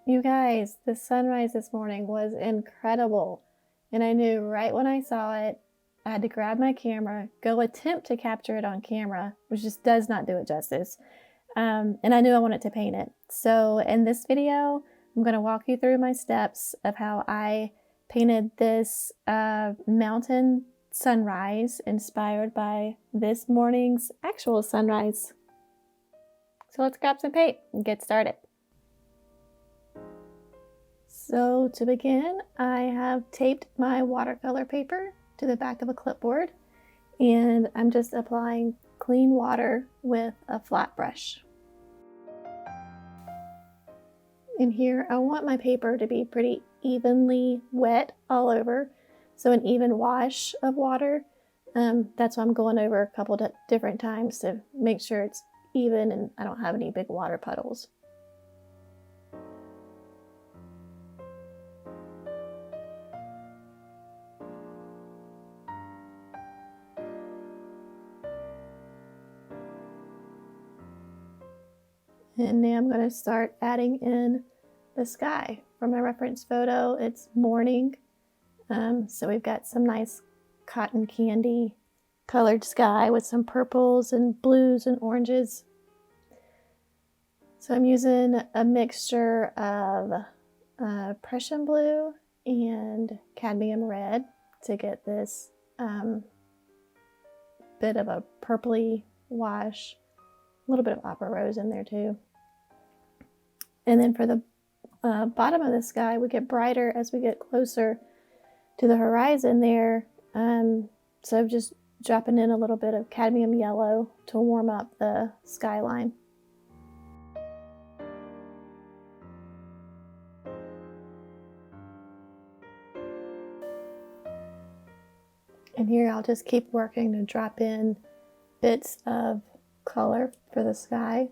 You guys, the sunrise this morning was incredible. And I knew right when I saw it, I had to grab my camera, go attempt to capture it on camera, which just does not do it justice. And I knew I wanted to paint it. So in this video, I'm going to walk you through my steps of how I painted this mountain sunrise inspired by this morning's actual sunrise. So let's grab some paint and get started. So to begin, I have taped my watercolor paper to the back of a clipboard, and I'm just applying clean water with a flat brush. In here, I want my paper to be pretty evenly wet all over, so an even wash of water. That's why I'm going over a couple different times to make sure it's even and I don't have any big water puddles. And now I'm going to start adding in the sky. For my reference photo, it's morning. So we've got some nice cotton candy colored sky with some purples and blues and oranges. So I'm using a mixture of Prussian blue and cadmium red to get this bit of a purpley wash. A little bit of opera rose in there too. And then for the bottom of the sky, we get brighter as we get closer to the horizon there. So I'm just dropping in a little bit of cadmium yellow to warm up the skyline. And here I'll just keep working to drop in bits of color for the sky,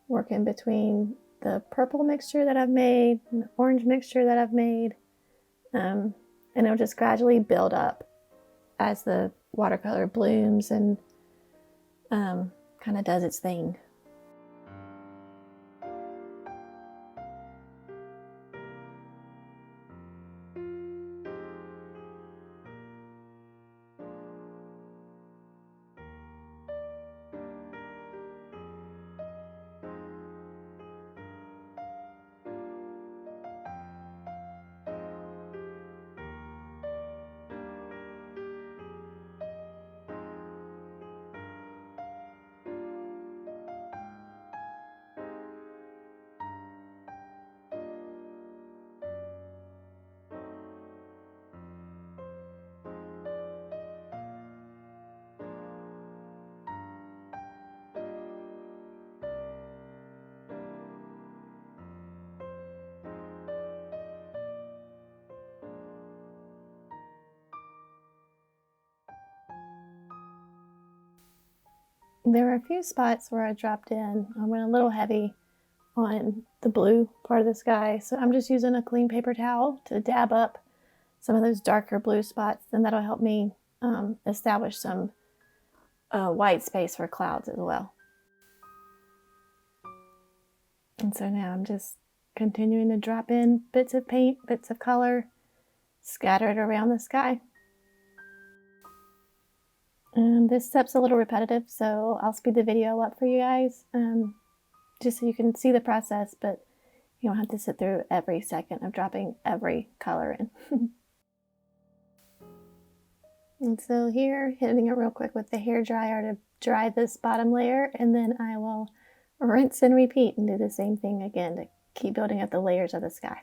working between the purple mixture that I've made and the orange mixture that I've made, and it'll just gradually build up as the watercolor blooms and kind of does its thing. There were a few spots where I dropped in. I went a little heavy on the blue part of the sky, so I'm just using a clean paper towel to dab up some of those darker blue spots, and that'll help me establish some white space for clouds as well. And so now I'm just continuing to drop in bits of paint, bits of color scattered around the sky. This step's a little repetitive, so I'll speed the video up for you guys, just so you can see the process, but you don't have to sit through every second of dropping every color in. And so here, hitting it real quick with the hair dryer to dry this bottom layer, and then I will rinse and repeat and do the same thing again to keep building up the layers of the sky.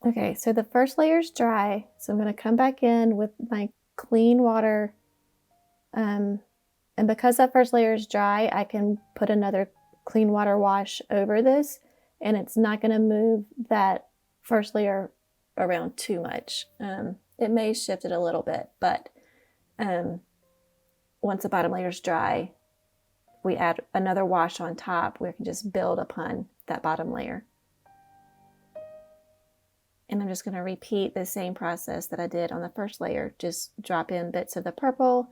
Okay, so the first layer is dry, so I'm going to come back in with my clean water, and because that first layer is dry, I can put another clean water wash over this, and it's not going to move that first layer around too much. It may shift it a little bit, but once the bottom layer is dry, we add another wash on top, we can just build upon that bottom layer. And I'm just going to repeat the same process that I did on the first layer. Just drop in bits of the purple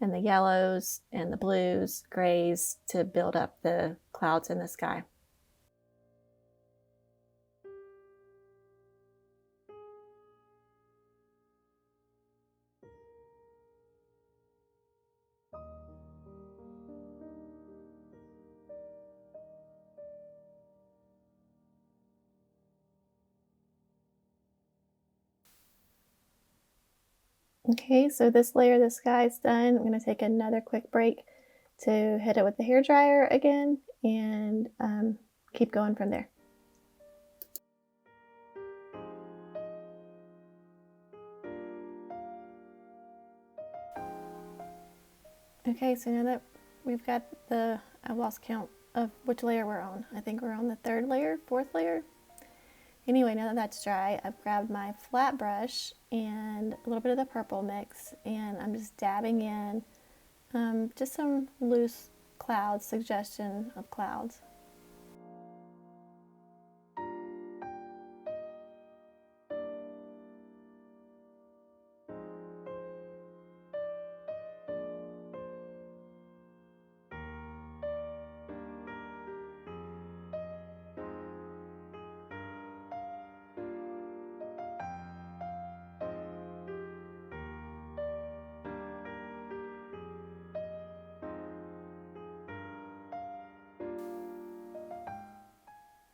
and the yellows and the blues, grays to build up the clouds in the sky. Okay, so this layer of the sky is done. I'm going to take another quick break to hit it with the hairdryer again and keep going from there. Okay, so now that we've got I've lost count of which layer we're on. I think we're on the third layer, fourth layer. Anyway, now that that's dry, I've grabbed my flat brush and a little bit of the purple mix, and I'm just dabbing in just some loose clouds, suggestion of clouds.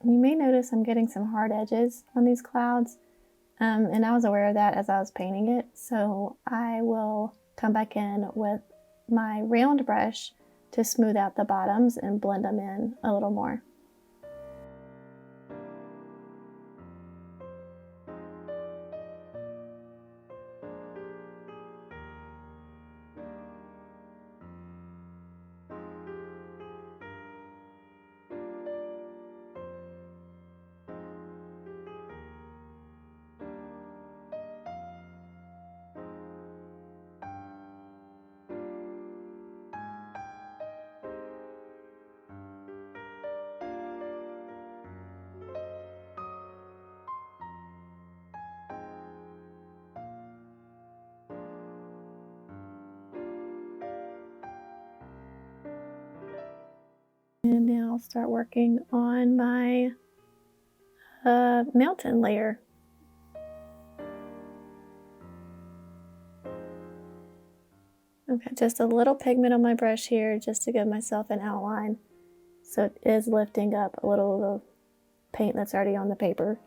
You may notice I'm getting some hard edges on these clouds, and I was aware of that as I was painting it, so I will come back in with my round brush to smooth out the bottoms and blend them in a little more. And now I'll start working on my mountain layer. I've got just a little pigment on my brush here just to give myself an outline, so it is lifting up a little of the paint that's already on the paper.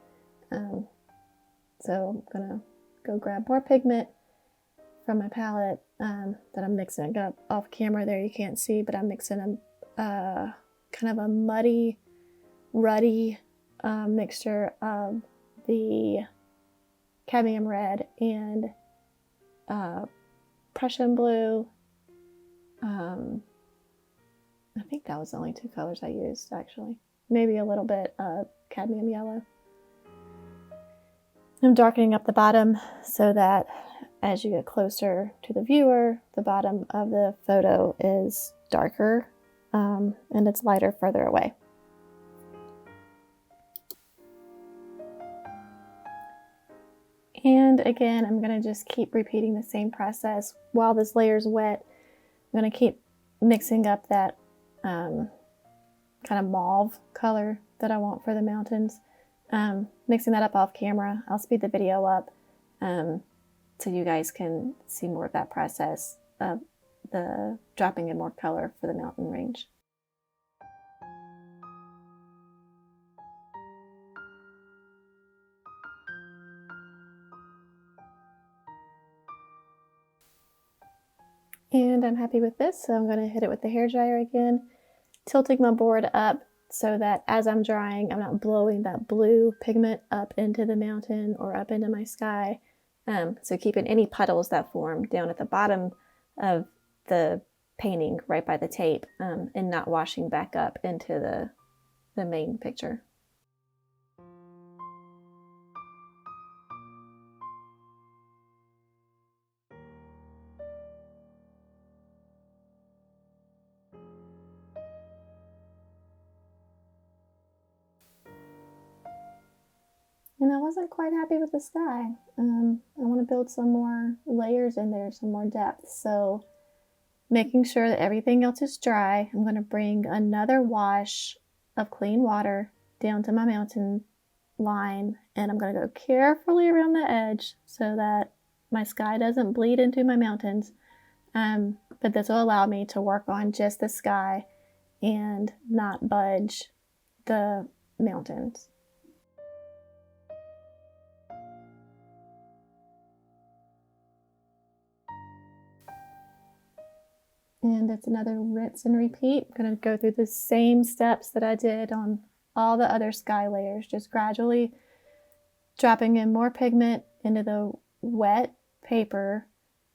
So I'm gonna go grab more pigment from my palette that I'm mixing. I got off camera there, you can't see, but I'm mixing a kind of a muddy, ruddy mixture of the cadmium red and Prussian blue. I think that was the only two colors I used, actually. Maybe a little bit of cadmium yellow. I'm darkening up the bottom so that as you get closer to the viewer, the bottom of the photo is darker and it's lighter further away. And again, I'm going to just keep repeating the same process while this layer is wet. I'm going to keep mixing up that kind of mauve color that I want for the mountains. Mixing that up off camera. I'll speed the video up so you guys can see more of that process of the dropping in more color for the mountain range. And I'm happy with this, so I'm going to hit it with the hairdryer again, tilting my board up so that as I'm drying, I'm not blowing that blue pigment up into the mountain or up into my sky. So keeping any puddles that form down at the bottom of the painting right by the tape and not washing back up into the main picture. And I wasn't quite happy with the sky. I want to build some more layers in there, some more depth. So making sure that everything else is dry, I'm going to bring another wash of clean water down to my mountain line, and I'm going to go carefully around the edge so that my sky doesn't bleed into my mountains. But this will allow me to work on just the sky and not budge the mountains. And it's another rinse and repeat. I'm going to go through the same steps that I did on all the other sky layers, just gradually dropping in more pigment into the wet paper,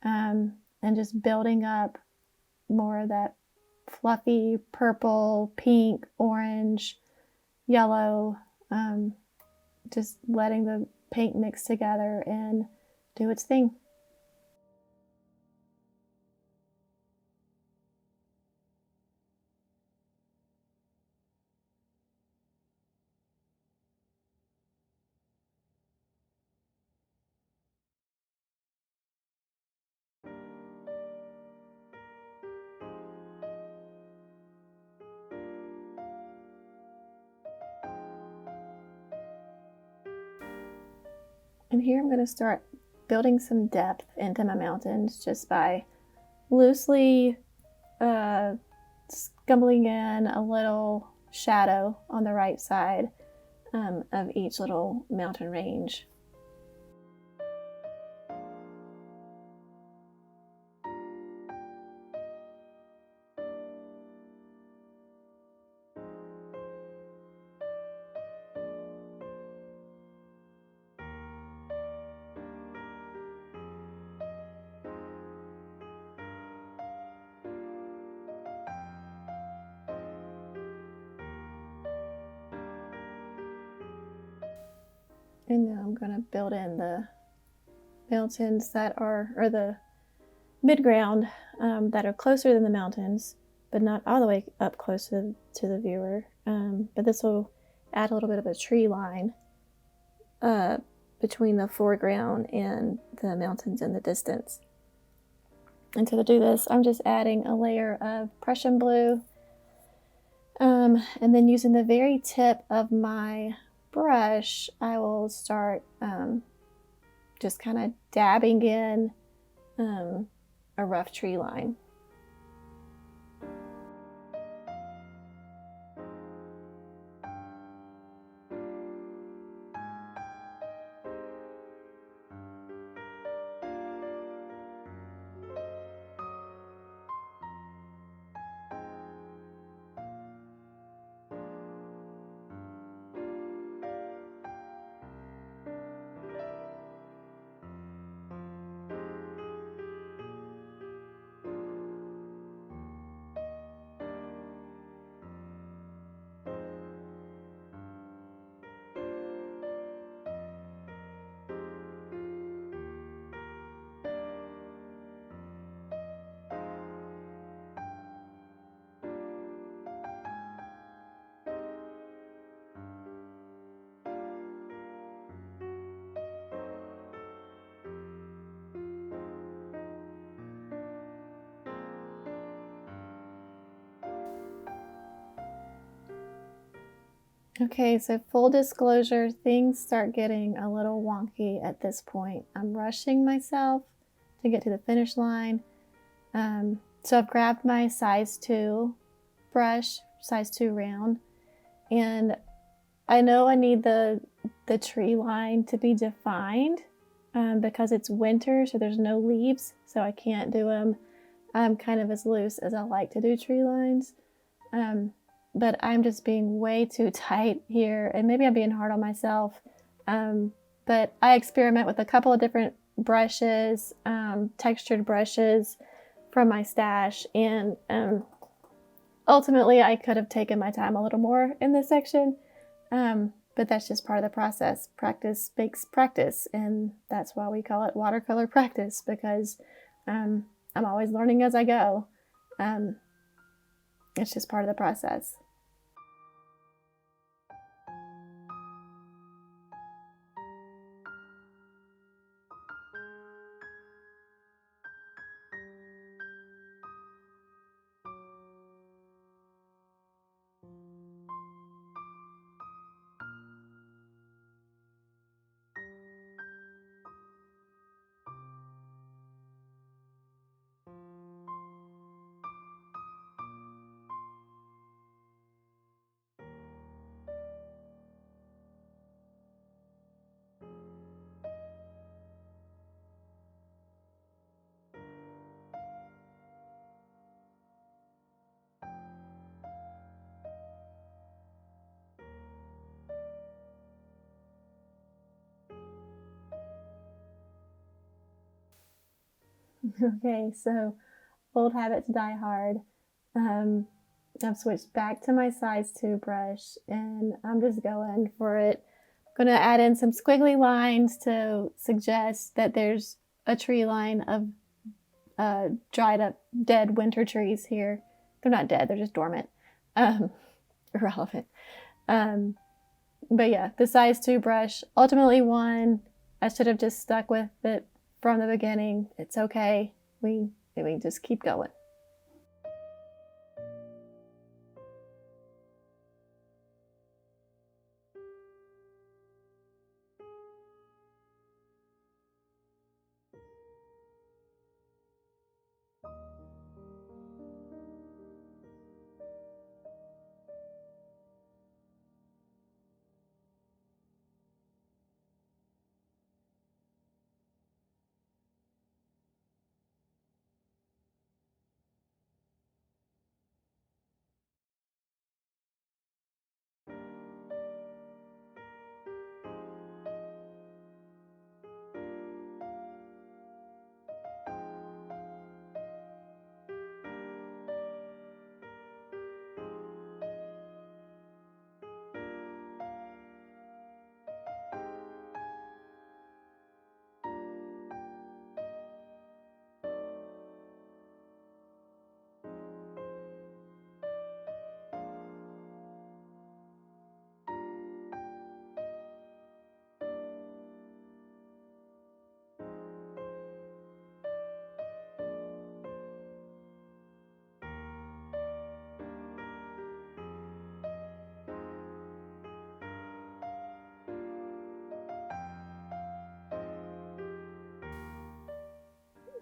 and just building up more of that fluffy purple, pink, orange, yellow, just letting the paint mix together and do its thing. And here I'm going to start building some depth into my mountains just by loosely scumbling in a little shadow on the right side of each little mountain range. And now I'm going to build in the mountains that are, or the mid-ground that are closer than the mountains, but not all the way up close to the viewer. But this will add a little bit of a tree line between the foreground and the mountains in the distance. And to do this, I'm just adding a layer of Prussian blue, and then using the very tip of my brush, I will start just kind of dabbing in a rough tree line. Okay, so full disclosure, things start getting a little wonky at this point. I'm rushing myself to get to the finish line. So I've grabbed my size 2 brush, size 2 round, and I know I need the tree line to be defined because it's winter, so there's no leaves, so I can't do them kind of as loose as I like to do tree lines. But I'm just being way too tight here, and maybe I'm being hard on myself. But I experiment with a couple of different brushes, textured brushes from my stash, and ultimately I could have taken my time a little more in this section, but that's just part of the process. Practice makes practice, and that's why we call it watercolor practice, because I'm always learning as I go. It's just part of the process. Okay, so old habits die hard. I've switched back to my size 2 brush and I'm just going for it. I'm gonna add in some squiggly lines to suggest that there's a tree line of dried up dead winter trees here. They're not dead, they're just dormant. Irrelevant. But yeah, the size 2 brush ultimately won. I should have just stuck with it from the beginning. It's okay. We just keep going.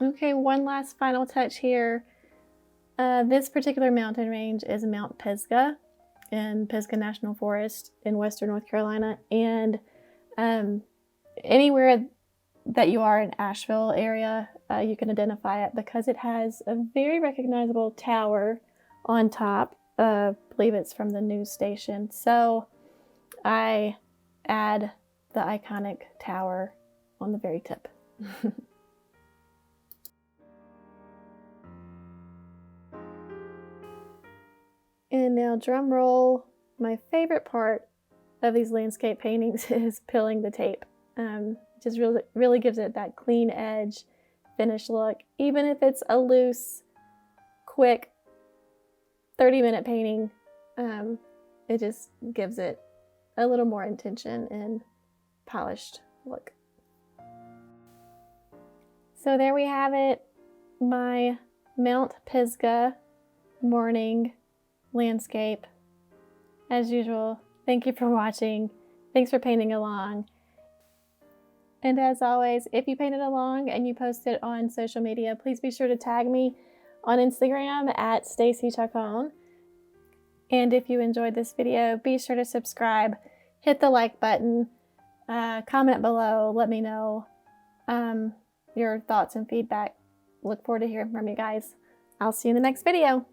Okay, one last final touch here. This particular mountain range is Mount Pisgah in Pisgah National Forest in western North Carolina. And anywhere that you are in Asheville area, you can identify it because it has a very recognizable tower on top. I believe it's from the news station. So I add the iconic tower on the very tip. And now drum roll, my favorite part of these landscape paintings is peeling the tape. Just really gives it that clean edge, finished look. Even if it's a loose, quick 30-minute painting, it just gives it a little more intention and polished look. So there we have it, my Mount Pisgah morning landscape. As usual, thank you for watching. Thanks for painting along. And as always, if you painted along and you post it on social media, please be sure to tag me on Instagram at Stacy Chacon. And if you enjoyed this video, be sure to subscribe, hit the like button, comment below, let me know your thoughts and feedback. Look forward to hearing from you guys. I'll see you in the next video.